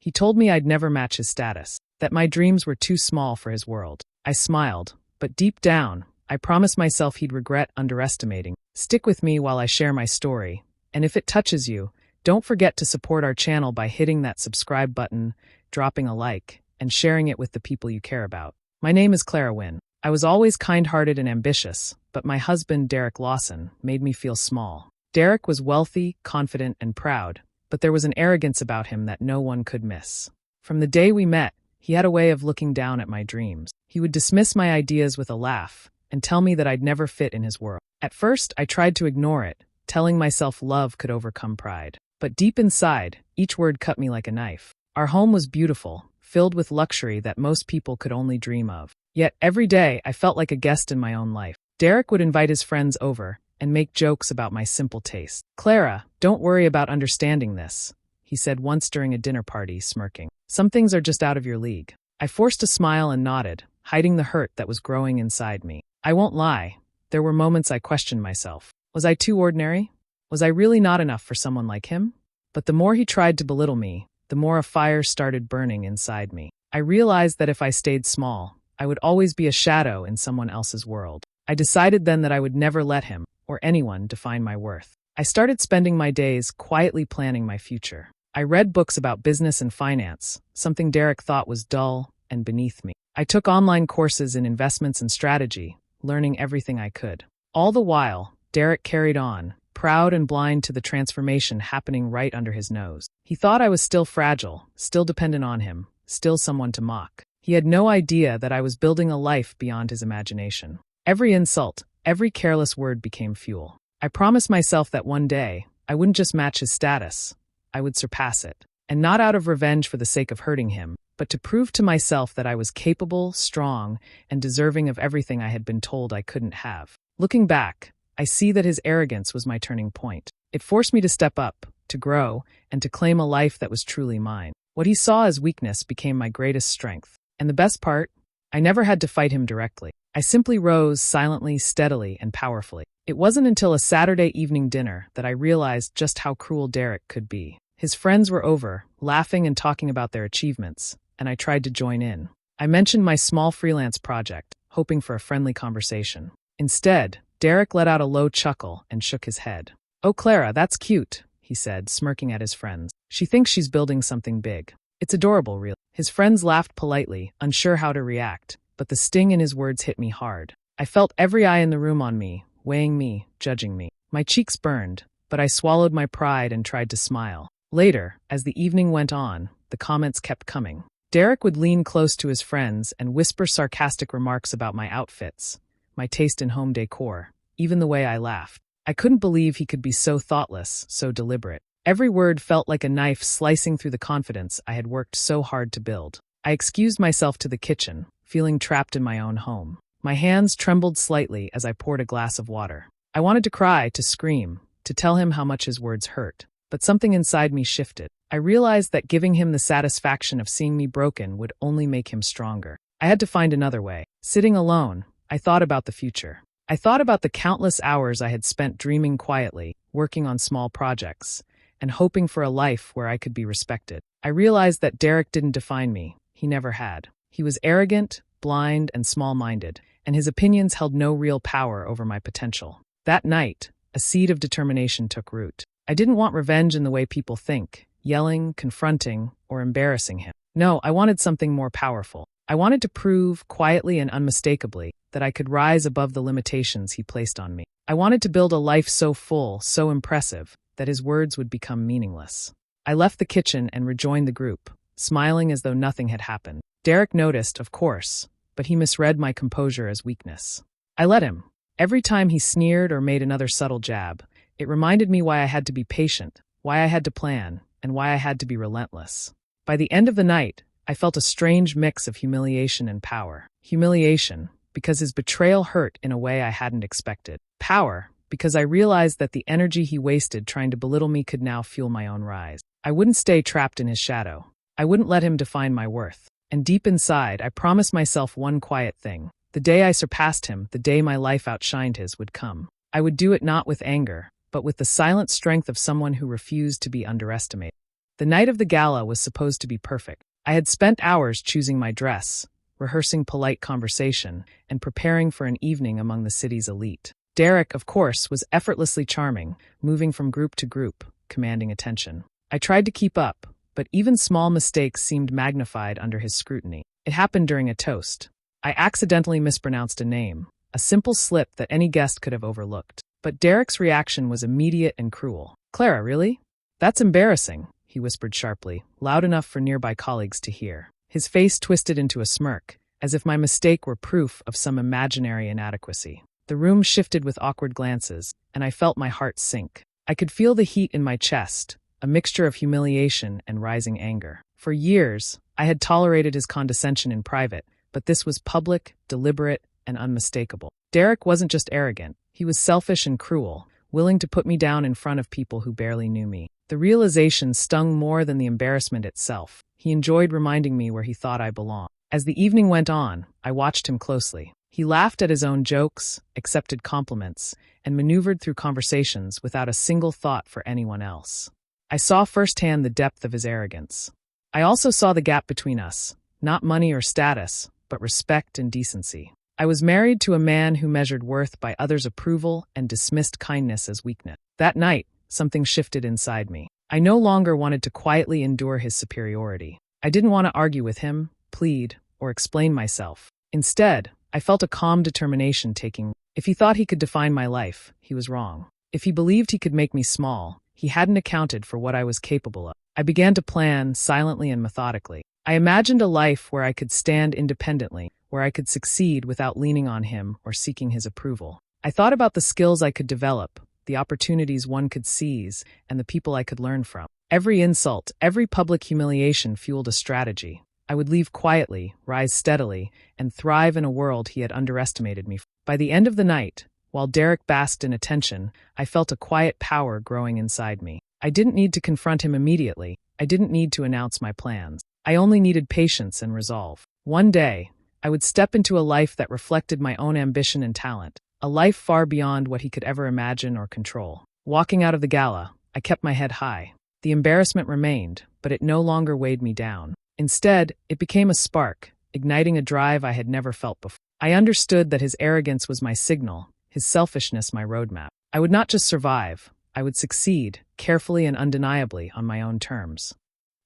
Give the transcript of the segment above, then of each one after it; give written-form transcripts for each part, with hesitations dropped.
He told me I'd never match his status, that my dreams were too small for his world. I smiled, but deep down, I promised myself he'd regret underestimating. Stick with me while I share my story, and if it touches you, don't forget to support our channel by hitting that subscribe button, dropping a like, and sharing it with the people you care about. My name is Clara Wynn. I was always kind-hearted and ambitious, but my husband, Derek Lawson, made me feel small. Derek was wealthy, confident, and proud, but there was an arrogance about him that no one could miss. From the day we met, he had a way of looking down at my dreams. He would dismiss my ideas with a laugh and tell me that I'd never fit in his world. At first, I tried to ignore it, telling myself love could overcome pride. But deep inside, each word cut me like a knife. Our home was beautiful, filled with luxury that most people could only dream of. Yet every day, I felt like a guest in my own life. Derek would invite his friends over and make jokes about my simple taste. "Clara, don't worry about understanding this," he said once during a dinner party, smirking. "Some things are just out of your league." I forced a smile and nodded, hiding the hurt that was growing inside me. I won't lie, there were moments I questioned myself. Was I too ordinary? Was I really not enough for someone like him? But the more he tried to belittle me, the more a fire started burning inside me. I realized that if I stayed small, I would always be a shadow in someone else's world. I decided then that I would never let him, or anyone, define my worth. I started spending my days quietly planning my future. I read books about business and finance, something Derek thought was dull and beneath me. I took online courses in investments and strategy, learning everything I could. All the while, Derek carried on, proud and blind to the transformation happening right under his nose. He thought I was still fragile, still dependent on him, still someone to mock. He had no idea that I was building a life beyond his imagination. Every insult, every careless word became fuel. I promised myself that one day, I wouldn't just match his status, I would surpass it. And not out of revenge for the sake of hurting him, but to prove to myself that I was capable, strong, and deserving of everything I had been told I couldn't have. Looking back, I see that his arrogance was my turning point. It forced me to step up, to grow, and to claim a life that was truly mine. What he saw as weakness became my greatest strength. And the best part? I never had to fight him directly. I simply rose silently, steadily, and powerfully. It wasn't until a Saturday evening dinner that I realized just how cruel Derek could be. His friends were over, laughing and talking about their achievements, and I tried to join in. I mentioned my small freelance project, hoping for a friendly conversation. Instead, Derek let out a low chuckle and shook his head. "Oh, Clara, that's cute," he said, smirking at his friends. "She thinks she's building something big. It's adorable, really." His friends laughed politely, unsure how to react, but the sting in his words hit me hard. I felt every eye in the room on me, weighing me, judging me. My cheeks burned, but I swallowed my pride and tried to smile. Later, as the evening went on, the comments kept coming. Derek would lean close to his friends and whisper sarcastic remarks about my outfits, my taste in home decor, even the way I laughed. I couldn't believe he could be so thoughtless, so deliberate. Every word felt like a knife slicing through the confidence I had worked so hard to build. I excused myself to the kitchen, feeling trapped in my own home. My hands trembled slightly as I poured a glass of water. I wanted to cry, to scream, to tell him how much his words hurt. But something inside me shifted. I realized that giving him the satisfaction of seeing me broken would only make him stronger. I had to find another way. Sitting alone, I thought about the future. I thought about the countless hours I had spent dreaming quietly, working on small projects, and hoping for a life where I could be respected. I realized that Derek didn't define me. He never had. He was arrogant, blind, and small-minded, and his opinions held no real power over my potential. That night, a seed of determination took root. I didn't want revenge in the way people think, yelling, confronting, or embarrassing him. No, I wanted something more powerful. I wanted to prove, quietly and unmistakably, that I could rise above the limitations he placed on me. I wanted to build a life so full, so impressive, that his words would become meaningless. I left the kitchen and rejoined the group, smiling as though nothing had happened. Derek noticed, of course, but he misread my composure as weakness. I let him. Every time he sneered or made another subtle jab, it reminded me why I had to be patient, why I had to plan, and why I had to be relentless. By the end of the night, I felt a strange mix of humiliation and power. Humiliation, because his betrayal hurt in a way I hadn't expected. Power, because I realized that the energy he wasted trying to belittle me could now fuel my own rise. I wouldn't stay trapped in his shadow. I wouldn't let him define my worth. And deep inside, I promised myself one quiet thing. The day I surpassed him, the day my life outshined his, would come. I would do it not with anger, but with the silent strength of someone who refused to be underestimated. The night of the gala was supposed to be perfect. I had spent hours choosing my dress, rehearsing polite conversation, and preparing for an evening among the city's elite. Derek, of course, was effortlessly charming, moving from group to group, commanding attention. I tried to keep up, but even small mistakes seemed magnified under his scrutiny. It happened during a toast. I accidentally mispronounced a name, a simple slip that any guest could have overlooked. But Derek's reaction was immediate and cruel. "Clara, really? That's embarrassing," he whispered sharply, loud enough for nearby colleagues to hear. His face twisted into a smirk, as if my mistake were proof of some imaginary inadequacy. The room shifted with awkward glances, and I felt my heart sink. I could feel the heat in my chest, a mixture of humiliation and rising anger. For years, I had tolerated his condescension in private, but this was public, deliberate, and unmistakable. Derek wasn't just arrogant, he was selfish and cruel, willing to put me down in front of people who barely knew me. The realization stung more than the embarrassment itself. He enjoyed reminding me where he thought I belonged. As the evening went on, I watched him closely. He laughed at his own jokes, accepted compliments, and maneuvered through conversations without a single thought for anyone else. I saw firsthand the depth of his arrogance. I also saw the gap between us, not money or status, but respect and decency. I was married to a man who measured worth by others' approval and dismissed kindness as weakness. That night, something shifted inside me. I no longer wanted to quietly endure his superiority. I didn't want to argue with him, plead, or explain myself. Instead, I felt a calm determination taking. If he thought he could define my life, he was wrong. If he believed he could make me small, he hadn't accounted for what I was capable of. I began to plan silently and methodically. I imagined a life where I could stand independently, where I could succeed without leaning on him or seeking his approval. I thought about the skills I could develop, the opportunities one could seize, and the people I could learn from. Every insult, every public humiliation fueled a strategy. I would leave quietly, rise steadily, and thrive in a world he had underestimated me for. By the end of the night, while Derek basked in attention, I felt a quiet power growing inside me. I didn't need to confront him immediately. I didn't need to announce my plans. I only needed patience and resolve. One day, I would step into a life that reflected my own ambition and talent, a life far beyond what he could ever imagine or control. Walking out of the gala, I kept my head high. The embarrassment remained, but it no longer weighed me down. Instead, it became a spark, igniting a drive I had never felt before. I understood that his arrogance was my signal, his selfishness my roadmap. I would not just survive, I would succeed, carefully and undeniably, on my own terms.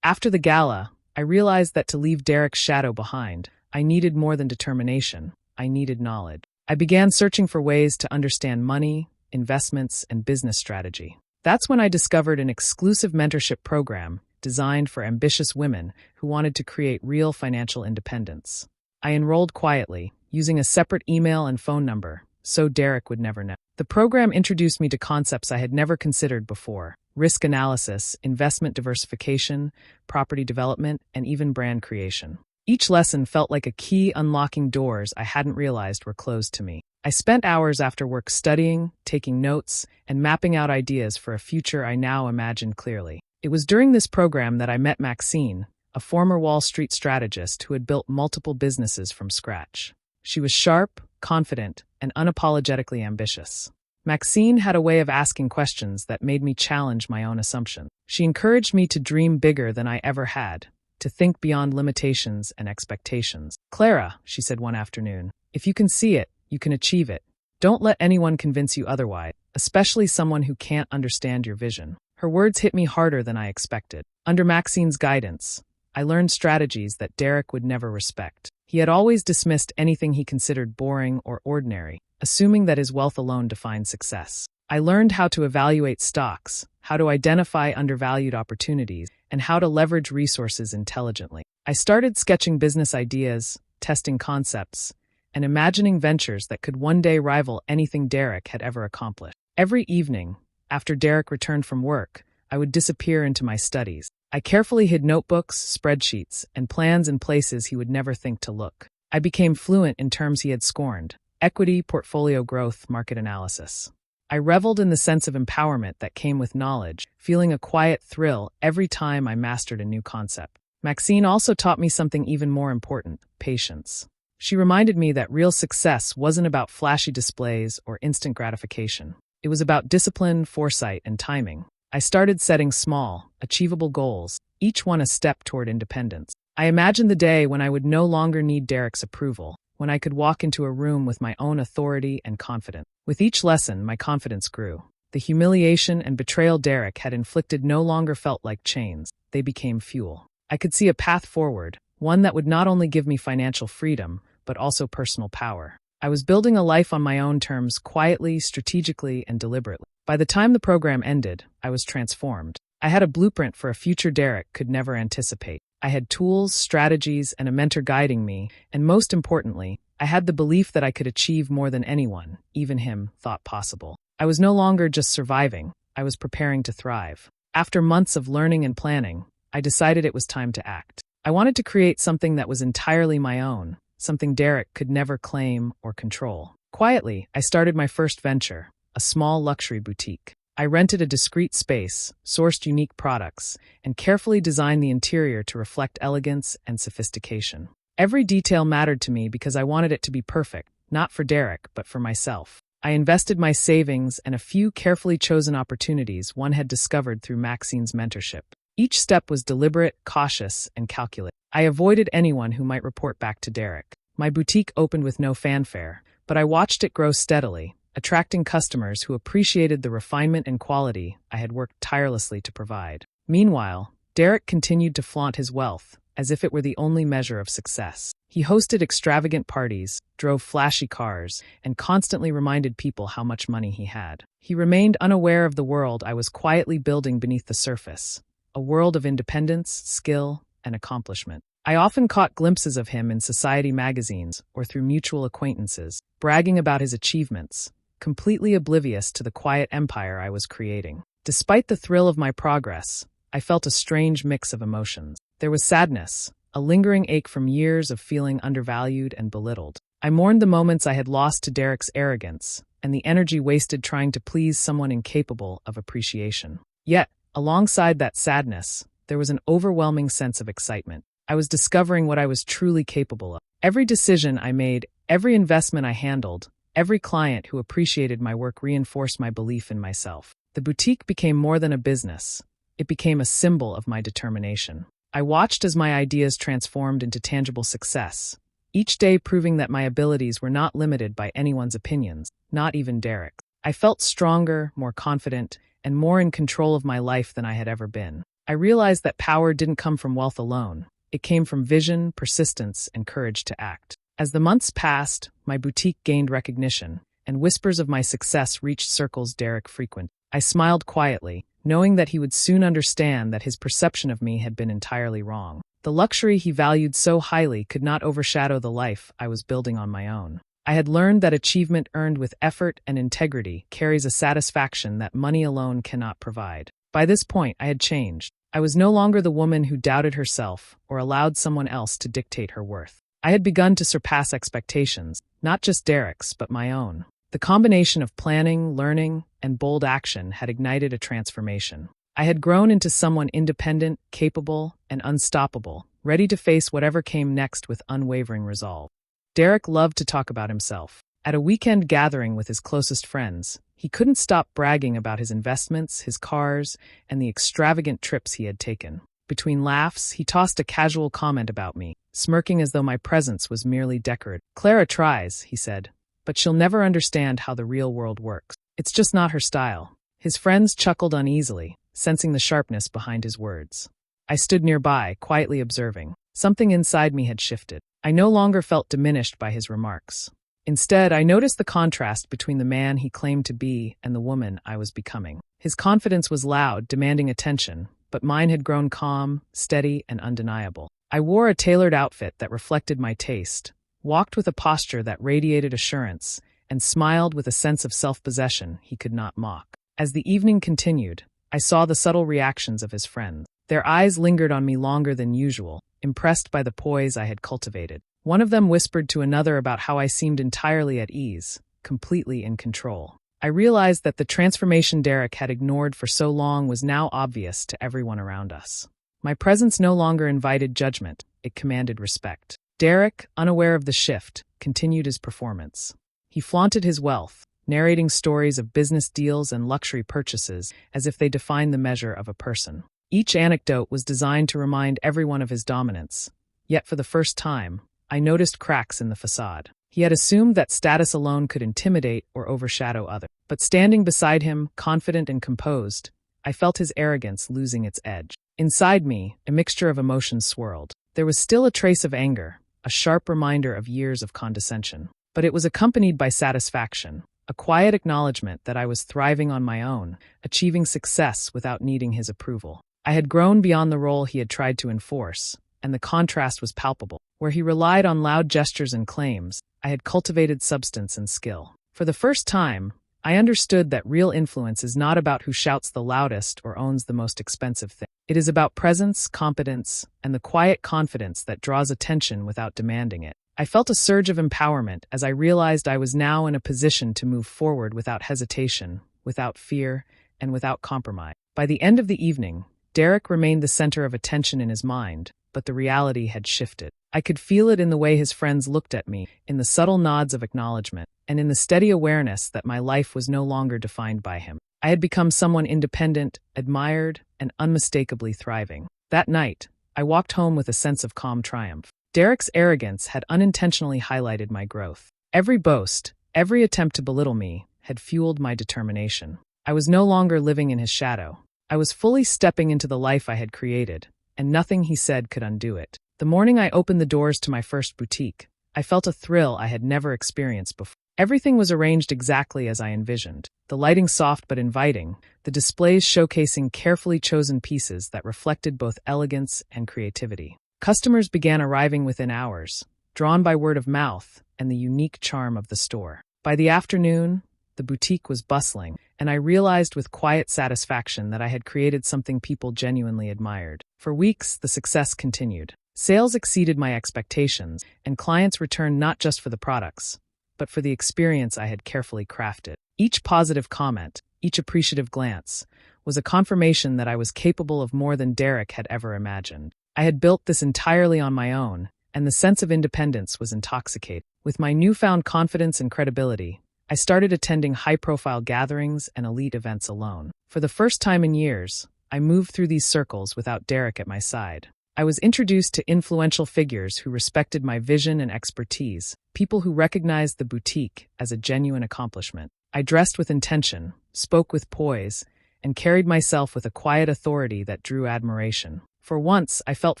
After the gala, I realized that to leave Derek's shadow behind, I needed more than determination, I needed knowledge. I began searching for ways to understand money, investments, and business strategy. That's when I discovered an exclusive mentorship program designed for ambitious women who wanted to create real financial independence. I enrolled quietly, using a separate email and phone number, so Derek would never know. The program introduced me to concepts I had never considered before: risk analysis, investment diversification, property development, and even brand creation. Each lesson felt like a key unlocking doors I hadn't realized were closed to me. I spent hours after work studying, taking notes, and mapping out ideas for a future I now imagined clearly. It was during this program that I met Maxine, a former Wall Street strategist who had built multiple businesses from scratch. She was sharp, confident, and unapologetically ambitious. Maxine had a way of asking questions that made me challenge my own assumptions. She encouraged me to dream bigger than I ever had, to think beyond limitations and expectations. "Clara," she said one afternoon, "if you can see it, you can achieve it. Don't let anyone convince you otherwise, especially someone who can't understand your vision." Her words hit me harder than I expected. Under Maxine's guidance, I learned strategies that Derek would never respect. He had always dismissed anything he considered boring or ordinary, assuming that his wealth alone defined success. I learned how to evaluate stocks, how to identify undervalued opportunities, and how to leverage resources intelligently. I started sketching business ideas, testing concepts, and imagining ventures that could one day rival anything Derek had ever accomplished. Every evening, after Derek returned from work, I would disappear into my studies. I carefully hid notebooks, spreadsheets, and plans in places he would never think to look. I became fluent in terms he had scorned: equity, portfolio growth, market analysis. I reveled in the sense of empowerment that came with knowledge, feeling a quiet thrill every time I mastered a new concept. Maxine also taught me something even more important: patience. She reminded me that real success wasn't about flashy displays or instant gratification. It was about discipline, foresight, and timing. I started setting small, achievable goals, each one a step toward independence. I imagined the day when I would no longer need Derek's approval, when I could walk into a room with my own authority and confidence. With each lesson, my confidence grew. The humiliation and betrayal Derek had inflicted no longer felt like chains. They became fuel. I could see a path forward, one that would not only give me financial freedom, but also personal power. I was building a life on my own terms, quietly, strategically, and deliberately. By the time the program ended, I was transformed. I had a blueprint for a future Derek could never anticipate. I had tools, strategies, and a mentor guiding me, and most importantly, I had the belief that I could achieve more than anyone, even him, thought possible. I was no longer just surviving, I was preparing to thrive. After months of learning and planning, I decided it was time to act. I wanted to create something that was entirely my own, something Derek could never claim or control. Quietly, I started my first venture, a small luxury boutique. I rented a discreet space, sourced unique products, and carefully designed the interior to reflect elegance and sophistication. Every detail mattered to me because I wanted it to be perfect, not for Derek, but for myself. I invested my savings and a few carefully chosen opportunities one had discovered through Maxine's mentorship. Each step was deliberate, cautious, and calculated. I avoided anyone who might report back to Derek. My boutique opened with no fanfare, but I watched it grow steadily, attracting customers who appreciated the refinement and quality I had worked tirelessly to provide. Meanwhile, Derek continued to flaunt his wealth, as if it were the only measure of success. He hosted extravagant parties, drove flashy cars, and constantly reminded people how much money he had. He remained unaware of the world I was quietly building beneath the surface, a world of independence, skill, and accomplishment. I often caught glimpses of him in society magazines or through mutual acquaintances, bragging about his achievements, completely oblivious to the quiet empire I was creating. Despite the thrill of my progress, I felt a strange mix of emotions. There was sadness, a lingering ache from years of feeling undervalued and belittled. I mourned the moments I had lost to Derek's arrogance, and the energy wasted trying to please someone incapable of appreciation. Yet, alongside that sadness, there was an overwhelming sense of excitement. I was discovering what I was truly capable of. Every decision I made, every investment I handled, every client who appreciated my work reinforced my belief in myself. The boutique became more than a business. It became a symbol of my determination. I watched as my ideas transformed into tangible success, each day proving that my abilities were not limited by anyone's opinions, not even Derek's. I felt stronger, more confident, and more in control of my life than I had ever been. I realized that power didn't come from wealth alone. It came from vision, persistence, and courage to act. As the months passed, my boutique gained recognition, and whispers of my success reached circles Derek frequented. I smiled quietly, knowing that he would soon understand that his perception of me had been entirely wrong. The luxury he valued so highly could not overshadow the life I was building on my own. I had learned that achievement earned with effort and integrity carries a satisfaction that money alone cannot provide. By this point, I had changed. I was no longer the woman who doubted herself or allowed someone else to dictate her worth. I had begun to surpass expectations, not just Derek's, but my own. The combination of planning, learning, and bold action had ignited a transformation. I had grown into someone independent, capable, and unstoppable, ready to face whatever came next with unwavering resolve. Derek loved to talk about himself. At a weekend gathering with his closest friends, he couldn't stop bragging about his investments, his cars, and the extravagant trips he had taken. Between laughs, he tossed a casual comment about me, smirking as though my presence was merely decorative. "Clara tries," he said, "but she'll never understand how the real world works. It's just not her style." His friends chuckled uneasily, sensing the sharpness behind his words. I stood nearby, quietly observing. Something inside me had shifted. I no longer felt diminished by his remarks. Instead, I noticed the contrast between the man he claimed to be and the woman I was becoming. His confidence was loud, demanding attention, but mine had grown calm, steady, and undeniable. I wore a tailored outfit that reflected my taste, walked with a posture that radiated assurance, and smiled with a sense of self-possession he could not mock. As the evening continued, I saw the subtle reactions of his friends. Their eyes lingered on me longer than usual, impressed by the poise I had cultivated. One of them whispered to another about how I seemed entirely at ease, completely in control. I realized that the transformation Derek had ignored for so long was now obvious to everyone around us. My presence no longer invited judgment, it commanded respect. Derek, unaware of the shift, continued his performance. He flaunted his wealth, narrating stories of business deals and luxury purchases as if they defined the measure of a person. Each anecdote was designed to remind everyone of his dominance. Yet for the first time, I noticed cracks in the facade. He had assumed that status alone could intimidate or overshadow others. But standing beside him, confident and composed, I felt his arrogance losing its edge. Inside me, a mixture of emotions swirled. There was still a trace of anger, a sharp reminder of years of condescension. But it was accompanied by satisfaction, a quiet acknowledgement that I was thriving on my own, achieving success without needing his approval. I had grown beyond the role he had tried to enforce, and the contrast was palpable. Where he relied on loud gestures and claims, I had cultivated substance and skill. For the first time, I understood that real influence is not about who shouts the loudest or owns the most expensive thing. It is about presence, competence, and the quiet confidence that draws attention without demanding it. I felt a surge of empowerment as I realized I was now in a position to move forward without hesitation, without fear, and without compromise. By the end of the evening, Derek remained the center of attention in his mind, but the reality had shifted. I could feel it in the way his friends looked at me, in the subtle nods of acknowledgement, and in the steady awareness that my life was no longer defined by him. I had become someone independent, admired, and unmistakably thriving. That night, I walked home with a sense of calm triumph. Derek's arrogance had unintentionally highlighted my growth. Every boast, every attempt to belittle me, had fueled my determination. I was no longer living in his shadow. I was fully stepping into the life I had created, and nothing he said could undo it. The morning I opened the doors to my first boutique, I felt a thrill I had never experienced before. Everything was arranged exactly as I envisioned. The lighting soft but inviting, the displays showcasing carefully chosen pieces that reflected both elegance and creativity. Customers began arriving within hours, drawn by word of mouth and the unique charm of the store. By the afternoon, the boutique was bustling, and I realized with quiet satisfaction that I had created something people genuinely admired. For weeks, the success continued. Sales exceeded my expectations, and clients returned not just for the products, but for the experience I had carefully crafted. Each positive comment, each appreciative glance, was a confirmation that I was capable of more than Derek had ever imagined. I had built this entirely on my own, and the sense of independence was intoxicating. With my newfound confidence and credibility, I started attending high-profile gatherings and elite events alone. For the first time in years, I moved through these circles without Derek at my side. I was introduced to influential figures who respected my vision and expertise, people who recognized the boutique as a genuine accomplishment. I dressed with intention, spoke with poise, and carried myself with a quiet authority that drew admiration. For once, I felt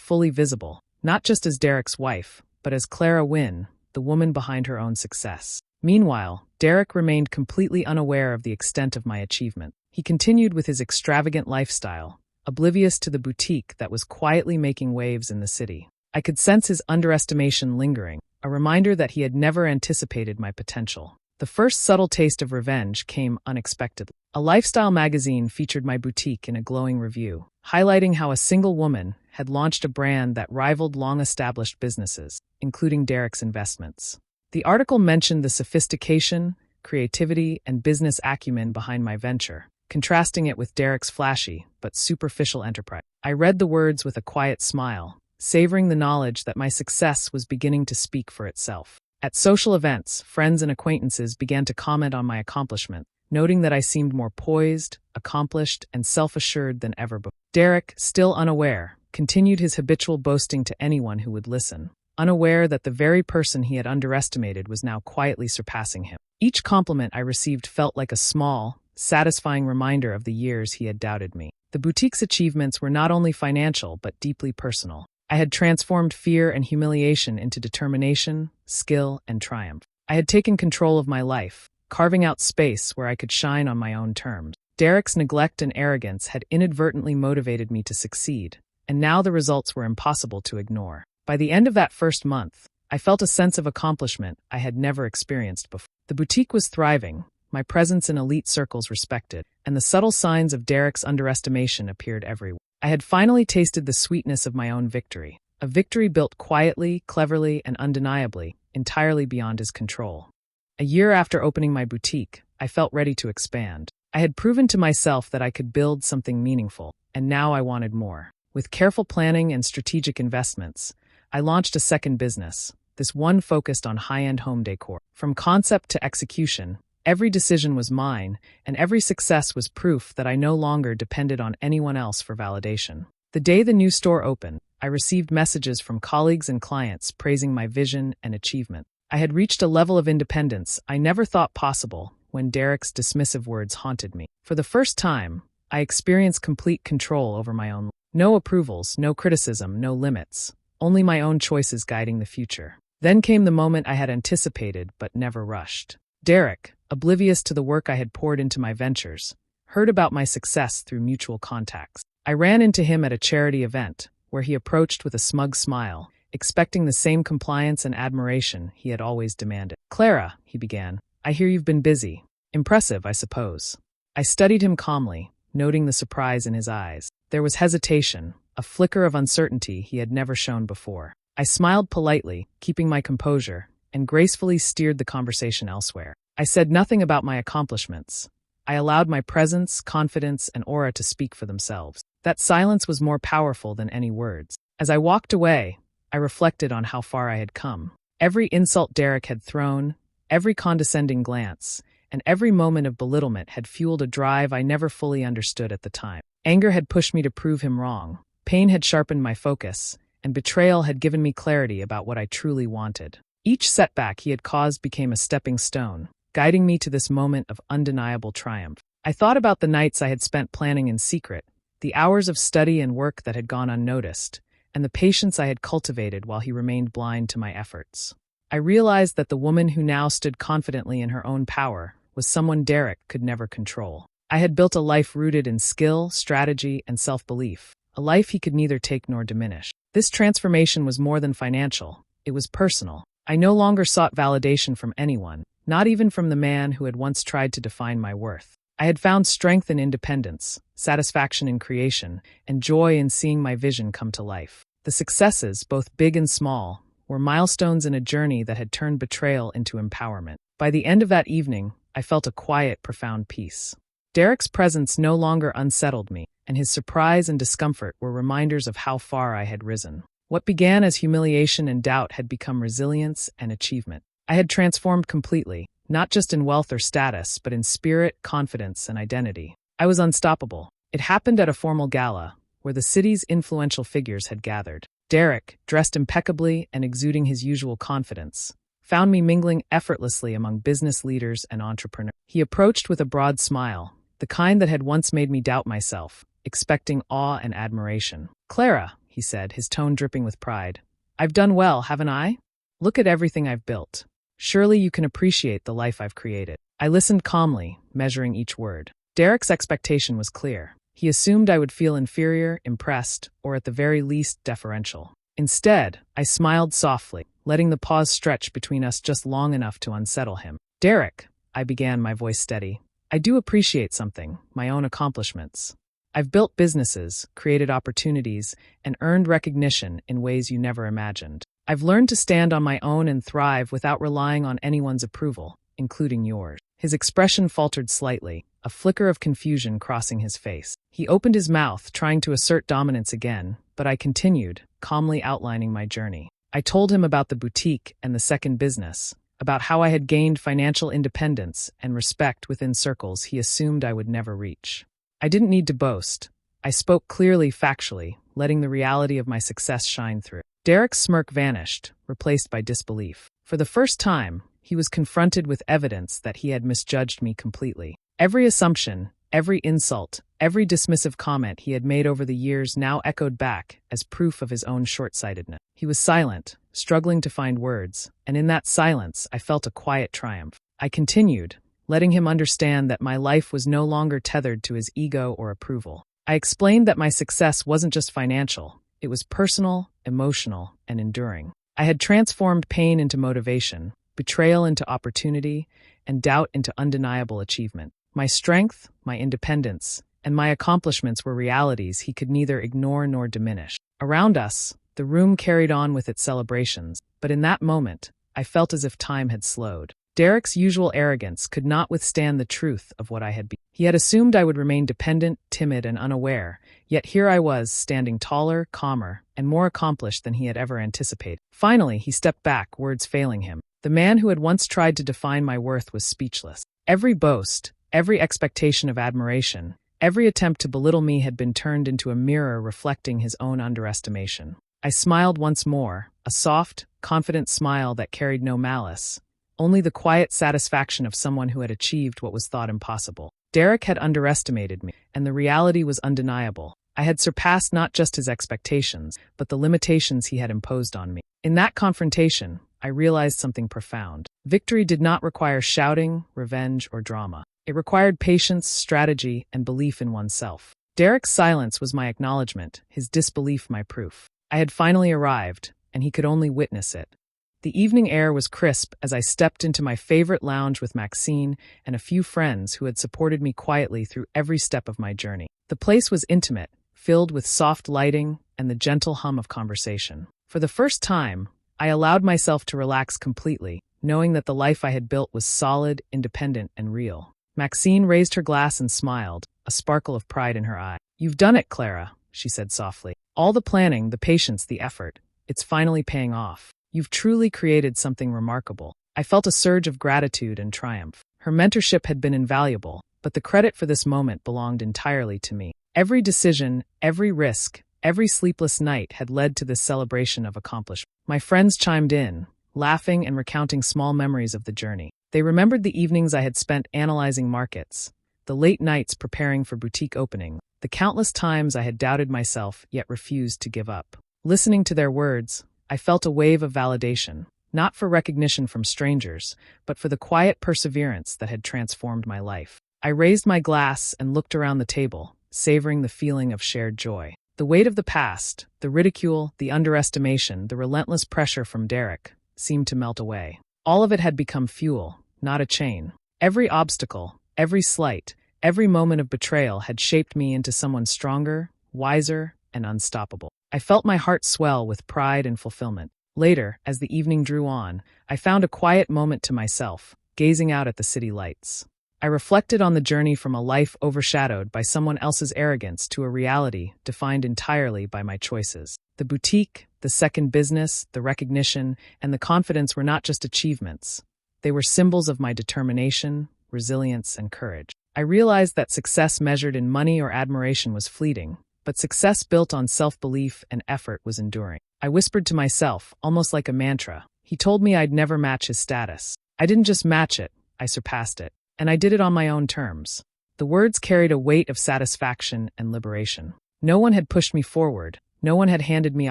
fully visible, not just as Derek's wife, but as Clara Wynne, the woman behind her own success. Meanwhile, Derek remained completely unaware of the extent of my achievement. He continued with his extravagant lifestyle, oblivious to the boutique that was quietly making waves in the city. I could sense his underestimation lingering, a reminder that he had never anticipated my potential. The first subtle taste of revenge came unexpectedly. A lifestyle magazine featured my boutique in a glowing review, highlighting how a single woman had launched a brand that rivaled long-established businesses, including Derek's investments. The article mentioned the sophistication, creativity, and business acumen behind my venture, contrasting it with Derek's flashy but superficial enterprise. I read the words with a quiet smile, savoring the knowledge that my success was beginning to speak for itself. At social events, friends and acquaintances began to comment on my accomplishment, noting that I seemed more poised, accomplished, and self-assured than ever before. Derek, still unaware, continued his habitual boasting to anyone who would listen, unaware that the very person he had underestimated was now quietly surpassing him. Each compliment I received felt like a small, satisfying reminder of the years he had doubted me. The boutique's achievements were not only financial but deeply personal. I had transformed fear and humiliation into determination, skill, and triumph. I had taken control of my life, carving out space where I could shine on my own terms. Derek's neglect and arrogance had inadvertently motivated me to succeed, and now the results were impossible to ignore. By the end of that first month, I felt a sense of accomplishment I had never experienced before. The boutique was thriving, my presence in elite circles respected, and the subtle signs of Derek's underestimation appeared everywhere. I had finally tasted the sweetness of my own victory, a victory built quietly, cleverly, and undeniably, entirely beyond his control. A year after opening my boutique, I felt ready to expand. I had proven to myself that I could build something meaningful, and now I wanted more. With careful planning and strategic investments, I launched a second business, this one focused on high-end home decor. From concept to execution, Every decision was mine, and every success was proof that I no longer depended on anyone else for validation. The day the new store opened, I received messages from colleagues and clients praising my vision and achievement. I had reached a level of independence I never thought possible when Derek's dismissive words haunted me. For the first time, I experienced complete control over my own life. No approvals, no criticism, no limits, only my own choices guiding the future. Then came the moment I had anticipated but never rushed. Derek, oblivious to the work I had poured into my ventures, heard about my success through mutual contacts. I ran into him at a charity event, where he approached with a smug smile, expecting the same compliance and admiration he had always demanded. "Clara," he began, "I hear you've been busy. Impressive, I suppose." I studied him calmly, noting the surprise in his eyes. There was hesitation, a flicker of uncertainty he had never shown before. I smiled politely, keeping my composure, and gracefully steered the conversation elsewhere. I said nothing about my accomplishments. I allowed my presence, confidence, and aura to speak for themselves. That silence was more powerful than any words. As I walked away, I reflected on how far I had come. Every insult Derek had thrown, every condescending glance, and every moment of belittlement had fueled a drive I never fully understood at the time. Anger had pushed me to prove him wrong, pain had sharpened my focus, and betrayal had given me clarity about what I truly wanted. Each setback he had caused became a stepping stone, guiding me to this moment of undeniable triumph. I thought about the nights I had spent planning in secret, the hours of study and work that had gone unnoticed, and the patience I had cultivated while he remained blind to my efforts. I realized that the woman who now stood confidently in her own power was someone Derek could never control. I had built a life rooted in skill, strategy, and self-belief, a life he could neither take nor diminish. This transformation was more than financial, it was personal. I no longer sought validation from anyone, not even from the man who had once tried to define my worth. I had found strength in independence, satisfaction in creation, and joy in seeing my vision come to life. The successes, both big and small, were milestones in a journey that had turned betrayal into empowerment. By the end of that evening, I felt a quiet, profound peace. Derek's presence no longer unsettled me, and his surprise and discomfort were reminders of how far I had risen. What began as humiliation and doubt had become resilience and achievement. I had transformed completely, not just in wealth or status, but in spirit, confidence, and identity. I was unstoppable. It happened at a formal gala, where the city's influential figures had gathered. Derek, dressed impeccably and exuding his usual confidence, found me mingling effortlessly among business leaders and entrepreneurs. He approached with a broad smile, the kind that had once made me doubt myself, expecting awe and admiration. "Clara," he said, his tone dripping with pride, "I've done well, haven't I? Look at everything I've built. Surely you can appreciate the life I've created." I listened calmly, measuring each word. Derek's expectation was clear. He assumed I would feel inferior, impressed, or at the very least deferential. Instead, I smiled softly, letting the pause stretch between us just long enough to unsettle him. "Derek," I began, my voice steady, "I do appreciate something, my own accomplishments. I've built businesses, created opportunities, and earned recognition in ways you never imagined. I've learned to stand on my own and thrive without relying on anyone's approval, including yours." His expression faltered slightly, a flicker of confusion crossing his face. He opened his mouth, trying to assert dominance again, but I continued, calmly outlining my journey. I told him about the boutique and the second business, about how I had gained financial independence and respect within circles he assumed I would never reach. I didn't need to boast. I spoke clearly, factually, letting the reality of my success shine through. Derek's smirk vanished, replaced by disbelief. For the first time, he was confronted with evidence that he had misjudged me completely. Every assumption, every insult, every dismissive comment he had made over the years now echoed back as proof of his own short-sightedness. He was silent, struggling to find words, and in that silence I felt a quiet triumph. I continued, letting him understand that my life was no longer tethered to his ego or approval. I explained that my success wasn't just financial, it was personal, emotional, and enduring. I had transformed pain into motivation, betrayal into opportunity, and doubt into undeniable achievement. My strength, my independence, and my accomplishments were realities he could neither ignore nor diminish. Around us, the room carried on with its celebrations, but in that moment, I felt as if time had slowed. Derek's usual arrogance could not withstand the truth of what I had been. He had assumed I would remain dependent, timid, and unaware, yet here I was, standing taller, calmer, and more accomplished than he had ever anticipated. Finally, he stepped back, words failing him. The man who had once tried to define my worth was speechless. Every boast, every expectation of admiration, every attempt to belittle me had been turned into a mirror reflecting his own underestimation. I smiled once more, a soft, confident smile that carried no malice, only the quiet satisfaction of someone who had achieved what was thought impossible. Derek had underestimated me, and the reality was undeniable. I had surpassed not just his expectations, but the limitations he had imposed on me. In that confrontation, I realized something profound. Victory did not require shouting, revenge, or drama. It required patience, strategy, and belief in oneself. Derek's silence was my acknowledgement, his disbelief my proof. I had finally arrived, and he could only witness it. The evening air was crisp as I stepped into my favorite lounge with Maxine and a few friends who had supported me quietly through every step of my journey. The place was intimate, filled with soft lighting and the gentle hum of conversation. For the first time, I allowed myself to relax completely, knowing that the life I had built was solid, independent, and real. Maxine raised her glass and smiled, a sparkle of pride in her eye. "You've done it, Clara," she said softly. "All the planning, the patience, the effort. It's finally paying off. You've truly created something remarkable." I felt a surge of gratitude and triumph. Her mentorship had been invaluable, but the credit for this moment belonged entirely to me. Every decision, every risk, every sleepless night had led to this celebration of accomplishment. My friends chimed in, laughing and recounting small memories of the journey. They remembered the evenings I had spent analyzing markets, the late nights preparing for boutique opening, the countless times I had doubted myself yet refused to give up. Listening to their words, I felt a wave of validation, not for recognition from strangers, but for the quiet perseverance that had transformed my life. I raised my glass and looked around the table, savoring the feeling of shared joy. The weight of the past, the ridicule, the underestimation, the relentless pressure from Derek, seemed to melt away. All of it had become fuel, not a chain. Every obstacle, every slight, every moment of betrayal had shaped me into someone stronger, wiser, and unstoppable. I felt my heart swell with pride and fulfillment. Later, as the evening drew on, I found a quiet moment to myself, gazing out at the city lights. I reflected on the journey from a life overshadowed by someone else's arrogance to a reality defined entirely by my choices. The boutique, the second business, the recognition, and the confidence were not just achievements. They were symbols of my determination, resilience, and courage. I realized that success measured in money or admiration was fleeting, but success built on self-belief and effort was enduring. I whispered to myself, almost like a mantra. He told me I'd never match his status. I didn't just match it, I surpassed it. And I did it on my own terms. The words carried a weight of satisfaction and liberation. No one had pushed me forward, no one had handed me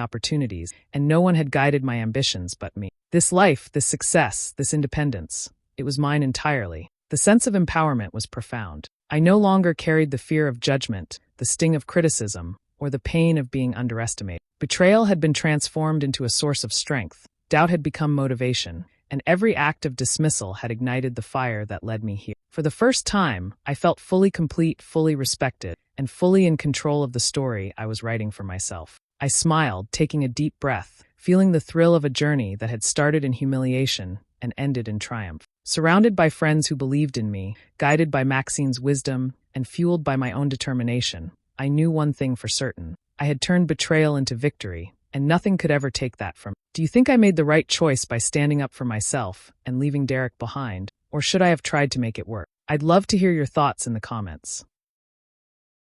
opportunities, and no one had guided my ambitions but me. This life, this success, this independence, it was mine entirely. The sense of empowerment was profound. I no longer carried the fear of judgment, the sting of criticism, or the pain of being underestimated. Betrayal had been transformed into a source of strength. Doubt had become motivation, and every act of dismissal had ignited the fire that led me here. For the first time, I felt fully complete, fully respected, and fully in control of the story I was writing for myself. I smiled, taking a deep breath, feeling the thrill of a journey that had started in humiliation and ended in triumph. Surrounded by friends who believed in me, guided by Maxine's wisdom, and fueled by my own determination, I knew one thing for certain. I had turned betrayal into victory, and nothing could ever take that from me. Do you think I made the right choice by standing up for myself and leaving Derek behind, or should I have tried to make it work? I'd love to hear your thoughts in the comments.